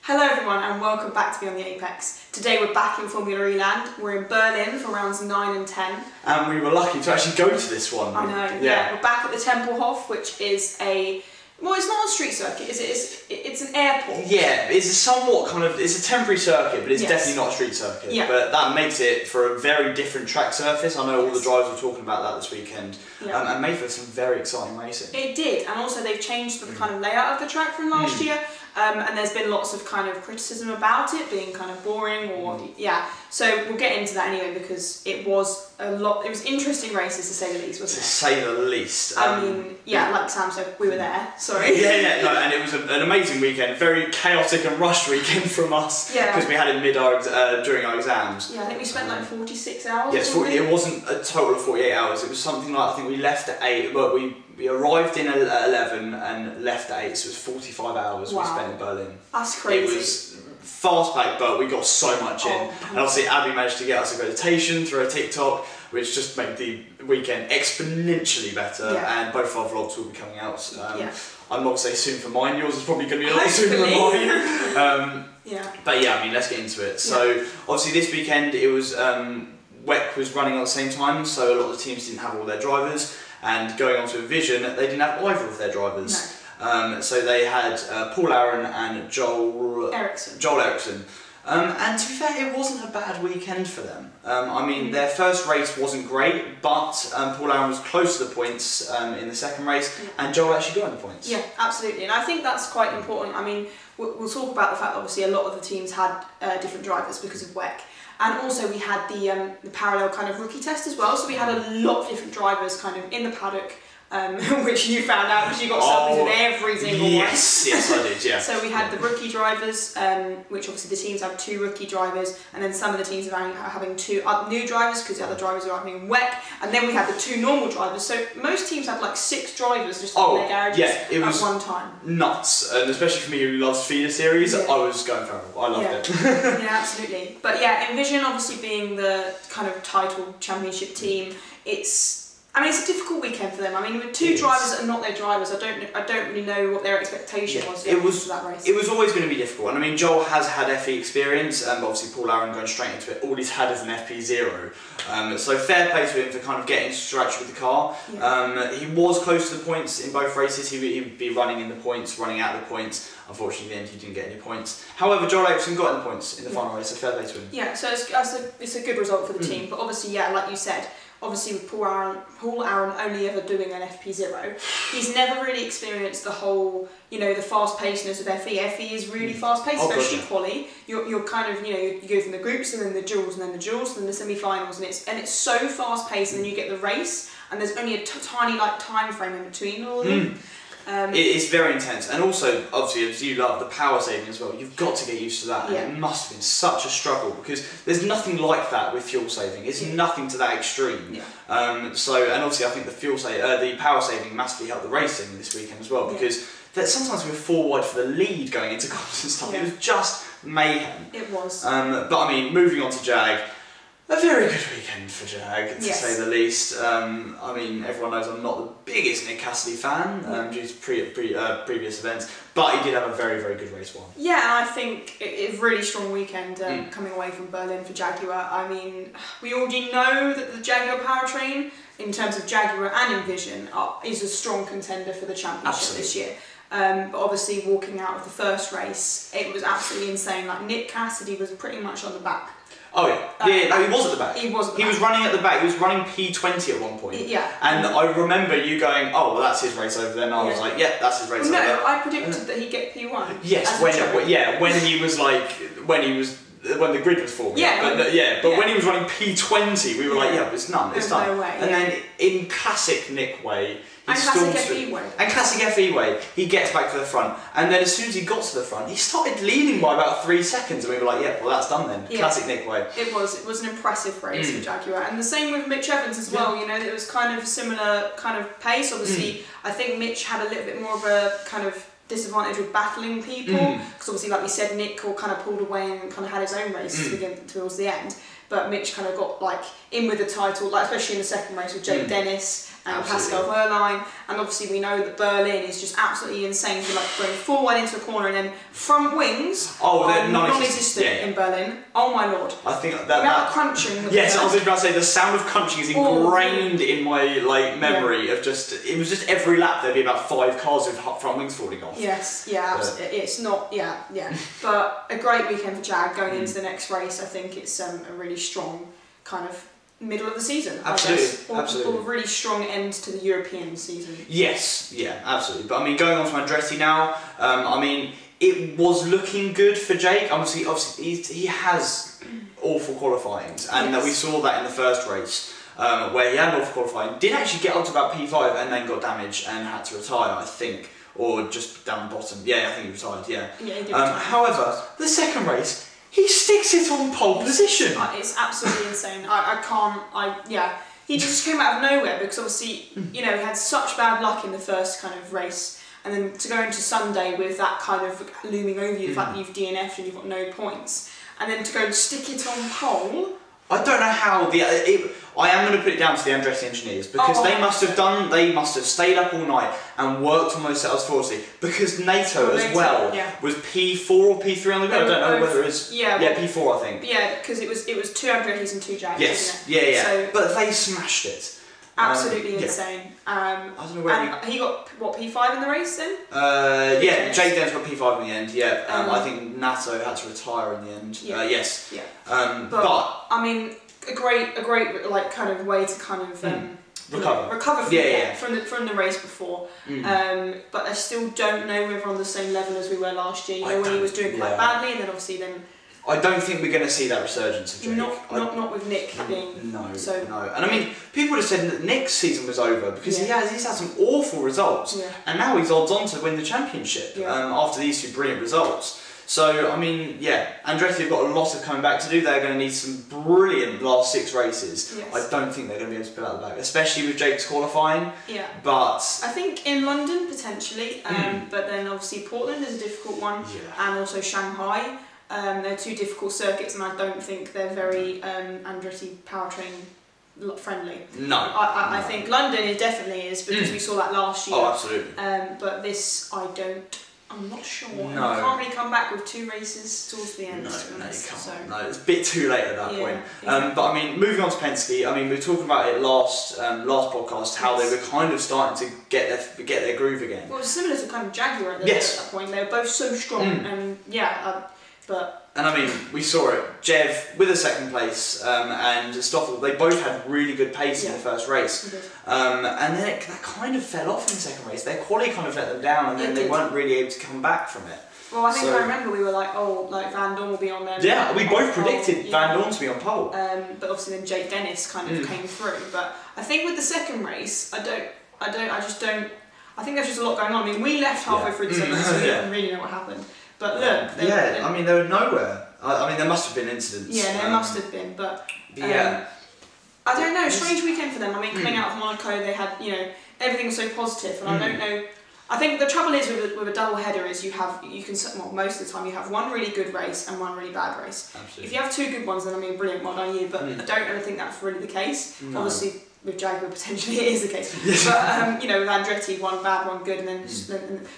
Hello everyone and welcome back to me on the Apex. Today we're back in Formula E land. We're in Berlin for rounds 9 and 10. And we were lucky to actually go to this one. I know, yeah. We're back at the Templehof, which is a... Well, it's not a street circuit, is it? It's an airport. Yeah, it's a somewhat kind of... It's a temporary circuit, but it's definitely not a street circuit. Yeah. But that makes it for a very different track surface. I know all the drivers were talking about that this weekend. Yeah. And made for some very exciting racing. It did, and also they've changed the kind of layout of the track from last year. And there's been lots of kind of criticism about it being kind of boring or so we'll get into that anyway because it was interesting races to say the least, wasn't it? To say the least. I mean, like Sam said, we were there, sorry. No, and it was an amazing weekend, very chaotic and rushed weekend from us because we had it during our exams. Yeah, I think we spent like 46 hours. Yes, it wasn't a total of 48 hours, it was something like, I think we left at 8, but we arrived in at 11 and left at 8, so it was 45 hours we spent in Berlin. That's crazy. It was fast packed, but we got so much in. And obviously Abby managed to get us accreditation through a TikTok, which just made the weekend exponentially better, and both our vlogs will be coming out. I'm not going to say soon for mine, yours is probably going to be a lot sooner than mine. But yeah, I mean, let's get into it. So obviously this weekend it was, WEC was running at the same time, so a lot of the teams didn't have all their drivers, and going on to Vision, they didn't have either of their drivers. No. So they had Paul Aaron and Joel Eriksson. And to be fair, it wasn't a bad weekend for them. I mean, their first race wasn't great, but Paul Aaron was close to the points in the second race, and Joel actually got in the points. Yeah, absolutely, and I think that's quite important. I mean, we'll talk about the fact that obviously a lot of the teams had different drivers because of WEC. And also we had the parallel kind of rookie test as well, so we had a lot of different drivers kind of in the paddock, which you found out because you got selfies with every single one. Yes, I did, yeah. So we had the rookie drivers, which obviously the teams have 2 rookie drivers, and then some of the teams are having 2 new drivers because the other drivers are having WEC, and then we had the 2 normal drivers. So most teams had like 6 drivers just in their garages at one time. Nuts, and especially for me who loves feeder series, I was going feral. I loved it. Yeah, absolutely. But yeah, Envision obviously being the kind of title championship team, it's a difficult weekend for them. I mean, with 2 drivers that are not their drivers, I don't really know what their expectation was going into that race. It was always going to be difficult, and I mean, Joel has had FE experience, but obviously Paul Aaron going straight into it, all he's had is an FP0. So fair play to him for kind of getting scratched with the car. He was close to the points in both races. He would be running in the points, running out of the points. Unfortunately, in the end, he didn't get any points. However, Joel Eriksson got in the points in the final race, so fair play to him. Yeah, so it's a good result for the team, but obviously, like you said, obviously with Paul Aaron only ever doing an FP0, he's never really experienced the whole, the fast-pacedness of FE. FE is really fast-paced, especially quali. You're kind of, you go from the groups and then the duels and then the duels and then the semi-finals, and it's so fast-paced, and then you get the race, and there's only a tiny time frame in between all of them. It's very intense, and also, obviously, as you love, the power saving as well, you've got to get used to that, and it must have been such a struggle, because there's nothing like that with fuel saving, it's nothing to that extreme. And obviously I think the power saving massively helped the racing this weekend as well, because sometimes we were 4 wide for the lead going into corners and stuff, it was just mayhem. It was. But I mean, moving on to Jag, a very good weekend for Jag, to say the least. I mean, everyone knows I'm not the biggest Nick Cassidy fan due to previous events, but he did have a very, very good race 1. Yeah, and I think it's a really strong weekend coming away from Berlin for Jaguar. I mean, we already know that the Jaguar powertrain, in terms of Jaguar and Envision, is a strong contender for the championship this year. But obviously, walking out of the first race, it was absolutely insane. Like, Nick Cassidy was pretty much on the back. Oh yeah, no, he was at the back. He was running at the back. He was running P20 at one point. Yeah. And I remember you going, "Oh, well, that's his race over there." And I was like, "Yeah, that's his race over there." No, I predicted that he'd get P1. Yes, when he was when the grid was forming. But when he was running P20, we were like, "Yeah, it's done. It's done." No way, and then in classic Nick way. Classic FE way. And classic FE way, he gets back to the front, and then as soon as he got to the front, he started leading by about 3 seconds, and we were like, yeah, well, that's done then. Yeah. Classic Nick way. It was an impressive race for Jaguar, and the same with Mitch Evans as well. It was kind of a similar kind of pace. Obviously, I think Mitch had a little bit more of a kind of disadvantage with battling people, because obviously, like we said, Nick all kind of pulled away and kind of had his own races towards the end. but Mitch kind of got like in with the title, like especially in the second race with Jake Dennis and Pascal Wehrlein, and obviously we know that Berlin is just absolutely insane for like going forward into a corner and then front wings they're non-existent in Berlin. Oh my lord! I think that crunching. Yes, I was about to say the sound of crunching is ingrained in my like memory of just. It was just every lap there'd be about 5 cars with front wings falling off. Yes, absolutely. It's not, but a great weekend for Jag going into the next race. I think it's a really strong kind of middle of the season. Absolutely, or a really strong end to the European season. Yes, yeah, absolutely. But I mean, going on to Andretti now. I mean, it was looking good for Jake. Obviously, he has awful qualifyings, and we saw that in the first race. Where he had awful qualifying, did actually get up to about P5 and then got damaged and had to retire, I think, or just down the bottom. Yeah, I think he retired. Yeah. Yeah, he did. However, the second race, he sticks it on pole position. It's absolutely insane. I can't. He just came out of nowhere because obviously, he had such bad luck in the first kind of race, and then to go into Sunday with that kind of looming over you, the fact that you've DNF'd and you've got no points, and then to go and stick it on pole. I don't know how I am going to put it down to the Andretti engineers because they must have stayed up all night and worked on those setups flawlessly. Because NATO as well was P4 or P3 on the grid. I don't know whether it's P4 I think. Yeah, because it was 2 Andrettis and 2 Jags. Yes, yeah. So, but they smashed it. Absolutely insane. I don't know where he got what, P5 in the race then? Jake Dennis got P5 in the end. Yeah, I think Nato had to retire in the end. Yes. Yeah. But I mean, a great like kind of way to kind of recover from the race before. But I still don't know if we're on the same level as we were last year. When he was doing quite badly, and then obviously I don't think we're going to see that resurgence of Jake. Not with Nick being... No. And I mean, people would have said that Nick's season was over because he's had some awful results, and now he's odds on to win the championship after these 2 brilliant results. So, I mean, Andretti have got a lot of coming back to do. They're going to need some brilliant last 6 races. Yes. I don't think they're going to be able to pull out the bag, especially with Jake's qualifying. Yeah. But I think in London, potentially, but then obviously Portland is a difficult one, and also Shanghai. They're 2 difficult circuits, and I don't think they're very Andretti powertrain friendly. No. I think London definitely is because we saw that last year. Oh, absolutely. But this, I'm not sure. No. You can't really come back with 2 races towards the end. No, to be honest, you can't. So. No, it's a bit too late at that point. Exactly. But I mean, moving on to Penske, I mean, we were talking about it last podcast, how they were kind of starting to get their groove again. Well, it was similar to kind of Jaguar at that point. They were both so strong, and And I mean, we saw it. Jev with a second place, and Stoffel. They both had really good pace in the first race, and then that kind of fell off in the second race. Their quality kind of let them down, and then they weren't really able to come back from it. Well, I think I remember we were like, Van Dorn will be on there. Yeah, we both predicted Van Dorn to be on pole. But obviously then Jake Dennis kind of came through. But I think with the second race, I think there's just a lot going on. I mean, we left halfway through the second race, so we didn't really know what happened. But look, I mean, they were nowhere. I mean, there must have been incidents. Yeah, there must have been, but I don't know. Strange weekend for them. I mean, coming out of Monaco, they had everything was so positive, and I don't know. I think the trouble is with a double header is most of the time you have one really good race and one really bad race. Absolutely. If you have 2 good ones, then I mean, brilliant, well done you. But I don't ever think that's really the case. No. Obviously, with Jaguar potentially it is the case. But with Andretti, 1 bad, 1 good, and then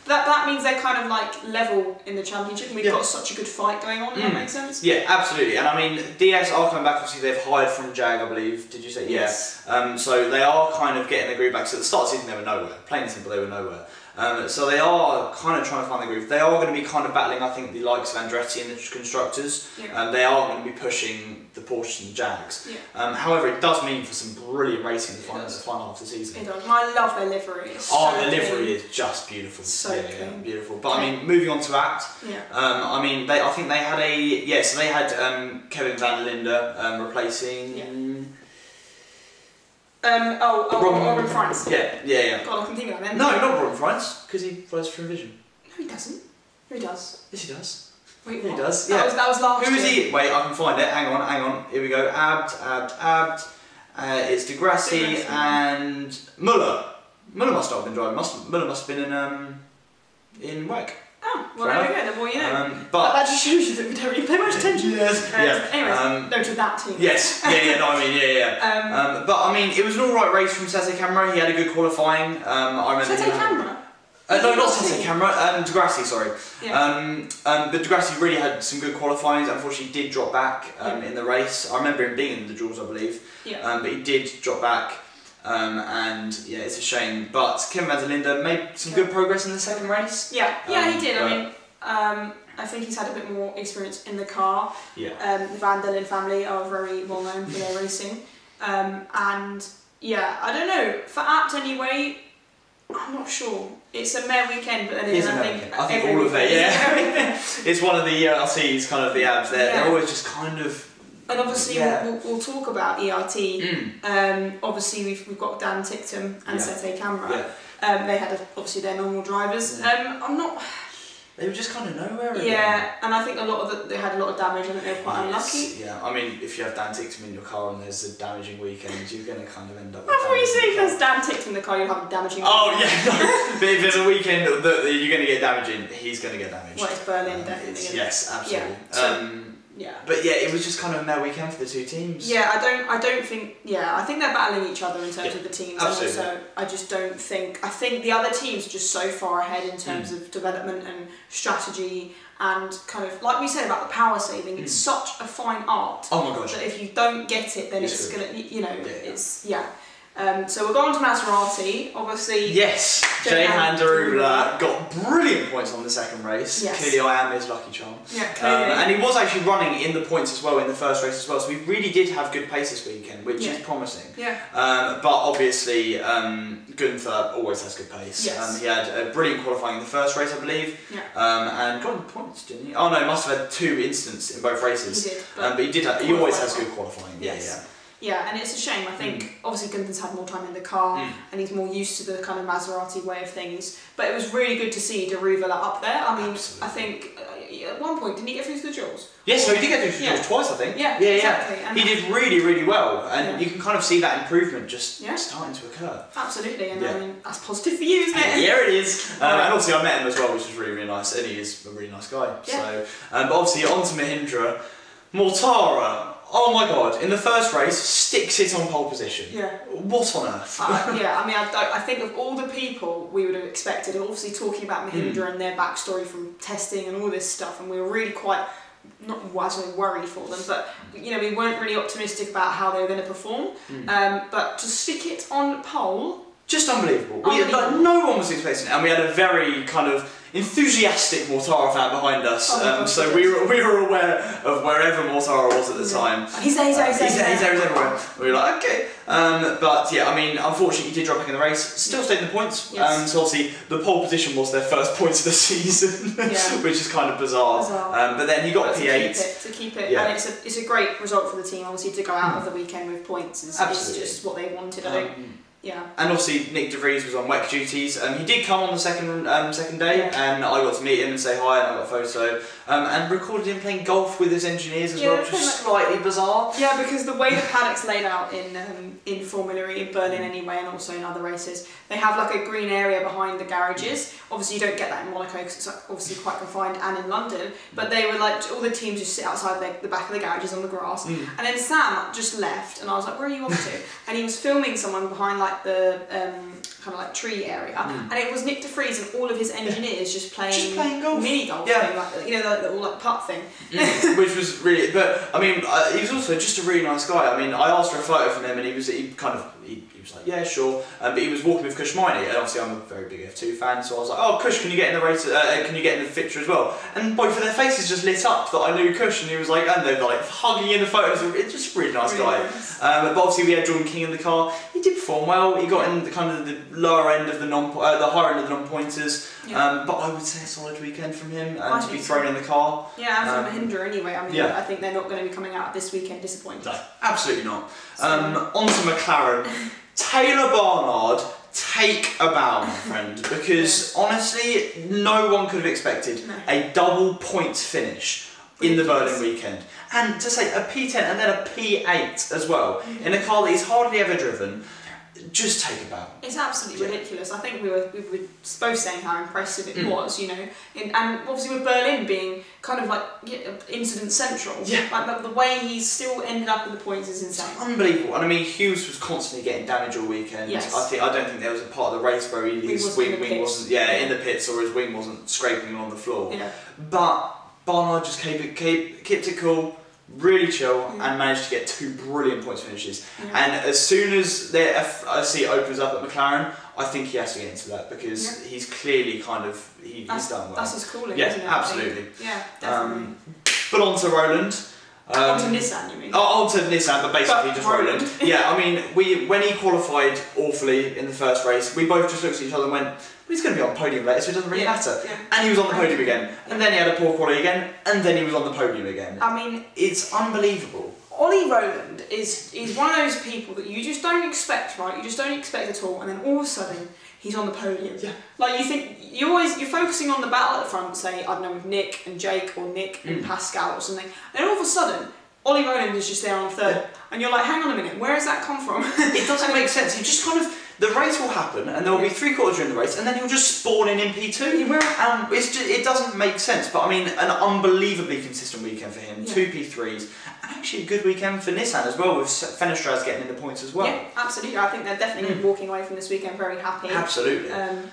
that means they're kind of like level in the championship, and we've got such a good fight going on. If that makes sense. Yeah, absolutely. And I mean, DS are coming back. Obviously, they've hired from Jag, I believe. Did you say yes? So they are kind of getting the groove back. So at the start of the season, they were nowhere. Plain and simple, they were nowhere. So they are kind of trying to find the groove. They are going to be kind of battling, I think, the likes of Andretti and the constructors. They are going to be pushing the Porsches and the Jags. However, it does mean for some brilliant racing in the final half of the season. It does. I love their livery. Their livery is just beautiful. So clean. Beautiful. But I mean, moving on to Abt. I mean, I think they had so they had Kevin Van der Linde replacing. Robin France. Yeah. God, I can think of that. No, not Robin France, because he flies for Envision. No, he doesn't. Who he does? Yes, he does. Wait, what? He does. That was last year. Who is he? Wait, I can find it. Hang on. Here we go. Abt. It's Degrassi and Muller. Muller must not have been driving. Muller must have been in WEC. Oh, Well, there we go, the more you know. But that just shows you that we don't really pay much attention. Yes. Anyways, no to that team. Yes. But I mean, it was an alright race from Sete Camara. He had a good qualifying. I remember. Sete Camara? No, not Sete Camara. Degrassi, sorry. Yeah. But Degrassi really had some good qualifyings. Unfortunately, he did drop back in the race. I remember him being in the duels, I believe. Yeah. But he did drop back. And yeah, it's a shame. But Kevin van der Linde made some good progress in the second race. Yeah, he did. I mean, I think he's had a bit more experience in the car. Yeah. The Van der Linde family are very well known for their racing. And yeah, I don't know. For Abt anyway, I'm not sure. It's a mare weekend, but then I think all of it, it's one of the ERTs, kind of the abs. They're always just kind of. And obviously we'll talk about ERT. Obviously we've got Dan Ticktum and Sete Camara. They had obviously their normal drivers. I'm not. They were just kind of nowhere. And I think they had a lot of damage. I think they were quite unlucky. Yeah, I mean, if you have Dan Ticktum in your car and there's a damaging weekend, you're going to kind of end up. I thought you said if there's Dan Ticktum in the car, you'll have a damaging. Oh yeah, but if there's a weekend that you're going to get damaging, he's going to get damaged. Well, it's Berlin, definitely. Yes, absolutely. Yeah. But yeah, it was just kind of a mare weekend for the two teams. Yeah, I don't think. Yeah, I think they're battling each other in terms of the teams. Absolutely. And also, I just don't think. I think the other teams are just so far ahead in terms of development and strategy and kind of like we said about the power saving. It's such a fine art. Oh my gosh. That if you don't get it, then it's gonna. It's so we'll go on to Maserati, obviously. Yes, Jehan Daruvala got brilliant points on the second race. Yes. Clearly I am his lucky charm. Yeah, clearly. And he was actually running in the points as well in the first race as well, so we really did have good pace this weekend, which is promising. Yeah. But obviously Gunther always has good pace. Yes. He had a brilliant qualifying in the first race, I believe. Yeah. And got the points, didn't he? Oh no, he must have had 2 incidents in both races. He did. But he did. He always has good qualifying. Yes. Yeah, and it's a shame. I think obviously Gunther's had more time in the car and he's more used to the kind of Maserati way of things. But it was really good to see Daruvala up there. I mean, Absolutely. I think at one point, didn't he get through to the duels? Yes, so he did get through to the duels twice, I think. Yeah, exactly. And he did really, really well, and you can kind of see that improvement just starting to occur. Absolutely, and I mean, that's positive for you, isn't it? Yeah, it is. And obviously I met him as well, which was really, really nice, and he is a really nice guy. Yeah. So, but obviously on to Mahindra. Mortara, oh my god, in the first race, sticks it on pole position. Yeah. What on earth? I mean, I think of all the people we would have expected, obviously talking about Mahindra and their backstory from testing and all this stuff, and we were really quite, not worried for them, but we weren't really optimistic about how they were going to perform. But to stick it on pole, just unbelievable. No one was expecting it, and we had a very kind of enthusiastic Mortara fan behind us, so we were aware of wherever Mortara was at the time. He's there, he's everywhere. We were like, okay. But yeah, I mean, unfortunately, he did drop back in the race. Still stayed in the points. Yes. So obviously, the pole position was their first points of the season, which is kind of bizarre. But then he got P8. To keep it, and it's a great result for the team. Obviously, to go out of the weekend with points is just what they wanted. And obviously Nick De Vries was on WEC duties. He did come on the second day, and I got to meet him and say hi, and I got a photo. And recorded him playing golf with his engineers as well, which was slightly bizarre. Yeah, because the way the paddock's laid out in Formula E in Berlin anyway, and also in other races, they have like a green area behind the garages. Obviously, you don't get that in Monaco because it's obviously quite confined, and in London. But they were like, all the teams just sit outside the back of the garages on the grass. And then Sam just left, and I was like, where are you off to? And he was filming someone behind like the kind of like tree area, and it was Nick De Vries and all of his engineers just playing golf, mini golf, thing, like the little like putt thing, which was really. But I mean, he was also just a really nice guy. I mean, I asked for a photo from him, and he was like, yeah, sure. But he was walking with Kush Miney, and obviously I'm a very big F2 fan, so I was like, oh, Kush, can you get in the race? Can you get in the picture as well? And both of their faces just lit up that I knew Kush, and he was like, and they were like hugging in the photos. It's just a really nice guy. Nice. But obviously we had Jordan King in the car. He did perform well. He got in the kind of the lower end of the higher end of the non-pointers. Yeah. But I would say a solid weekend from him, and to be thrown in the car. Yeah, and from Mahindra anyway. I mean, I think they're not going to be coming out this weekend disappointed. No, absolutely not. On to McLaren. Taylor Barnard, take a bow, my friend, because honestly, no one could have expected a double points finish in the Berlin weekend. And to say a P10 and then a P8 as well, in a car that he's hardly ever driven. just take a bow. It's absolutely ridiculous. I think we were both saying how impressive it was, you know, and obviously with Berlin being kind of like incident central, like the way he's still ended up with the points is insane. It's unbelievable. And I mean, Hughes was constantly getting damage all weekend. Yes. I don't think there was a part of the race where his wing wasn't in the pits or his wing wasn't scraping on the floor. Yeah. But Barnard just kept it cool, really chill, and managed to get 2 brilliant points finishes. And as soon as I see it opens up at McLaren, I think he has to get into that because he's clearly kind of he's done well. That's his calling, yeah, isn't it? Absolutely. Yeah, definitely. But on to Roland. On to Nissan, you mean? Oh, on to Nissan, but basically just Roland. Yeah, I mean, when he qualified awfully in the first race, we both just looked at each other and went, he's going to be on the podium later, so it doesn't really matter. Yeah. And he was on the podium again. And then he had a poor quality again, and then he was on the podium again. I mean, it's unbelievable. Ollie Rowland is one of those people that you just don't expect, right? You just don't expect at all, and then all of a sudden he's on the podium. Yeah. Like you think you're focusing on the battle at the front, say I don't know with Nick and Jake or Nick and Pascal or something, and all of a sudden Ollie Rowland is just there on third, and you're like, hang on a minute, where has that come from? It doesn't make sense. You just kind of. The race will happen, and there will be 3/4 during the race, and then he'll just spawn in P2. He will. It doesn't make sense, but I mean, an unbelievably consistent weekend for him. 2 P3s, and actually a good weekend for Nissan as well, with Fenestraz getting in the points as well. Yeah, absolutely. I think they're definitely walking away from this weekend very happy. Absolutely.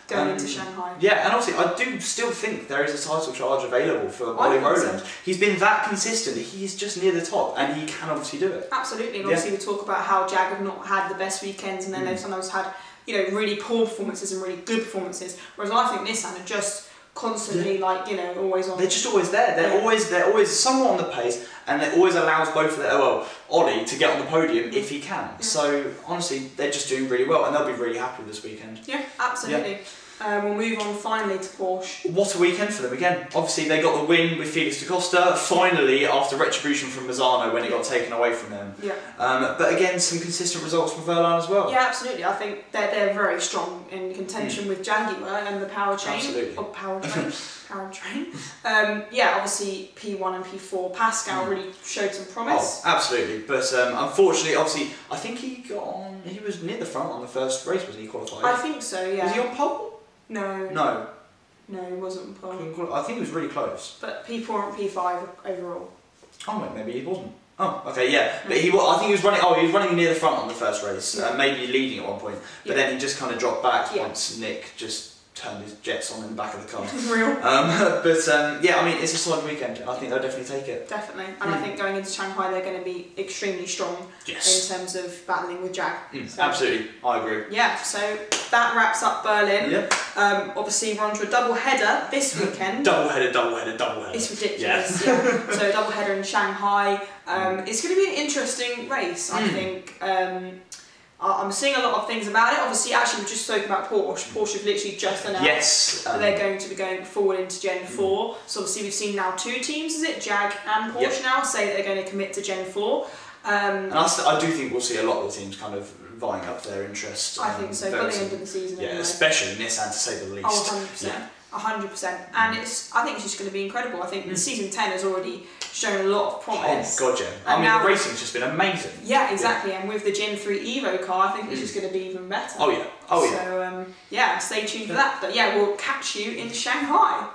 Going into Shanghai. Yeah, and obviously, I do still think there is a title charge available for Ollie Rowland. So. He's been that consistent. He's just near the top, and he can obviously do it. Absolutely, and obviously we talk about how Jag have not had the best weekends, and then they've sometimes had really poor performances and really good performances. Whereas I think Nissan are just constantly always on. They're just always there. They're always somewhat on the pace, and it always allows both of Ollie to get on the podium if he can. Yeah. So honestly, they're just doing really well, and they'll be really happy this weekend. Yeah, absolutely. Yeah. We'll move on finally to Porsche. What a weekend for them again. Obviously they got the win with Felix da Costa, finally, after retribution from Mazzano when it got taken away from him. Yeah. But again, some consistent results from Verlaine as well. Yeah, absolutely. I think they're very strong in contention with Jaguar and the power chain. Absolutely. Or powertrain. Yeah, obviously P1 and P4, Pascal really showed some promise. Oh, absolutely. But unfortunately, obviously, I think he was near the front on the first race, wasn't he, qualified? I think so, yeah. Was he on pole? No. No. No, he wasn't on pole. I think he was really close. But P4 and P5 overall. Oh, wait, maybe he wasn't. Oh, okay, yeah. But I think he was running. Oh, he was running near the front on the first race. Maybe leading at one point, but then he just kind of dropped back once Nick just turned his jets on in the back of the car. Real. Yeah, I mean, it's a solid weekend, and I think they'll definitely take it. Definitely, and I think going into Shanghai, they're going to be extremely strong in terms of battling with Jag. So, absolutely, I agree. Yeah, so that wraps up Berlin. Yeah. Obviously, we're on to a double header this weekend. double header. It's ridiculous. Yeah. So a double header in Shanghai. It's going to be an interesting race, I think. I'm seeing a lot of things about it. Obviously, actually, we just spoke about Porsche. Porsche have literally just announced that they're going to be going forward into Gen 4. So obviously, we've seen now 2 teams, is it? Jag and Porsche now say that they're going to commit to Gen 4. And I do think we'll see a lot of the teams kind of vying up their interest. I think so, by the end of the season. Yeah, anyway. Especially Nissan, to say the least. Oh, 100%. Yeah. 100%, and I think it's just going to be incredible. I think the season 10 has already shown a lot of promise. Oh god, yeah! I mean, the racing's just been amazing. Yeah, exactly. And with the Gen 3 Evo car, I think it's just going to be even better. Oh yeah. So yeah, stay tuned for that. But yeah, we'll catch you in Shanghai.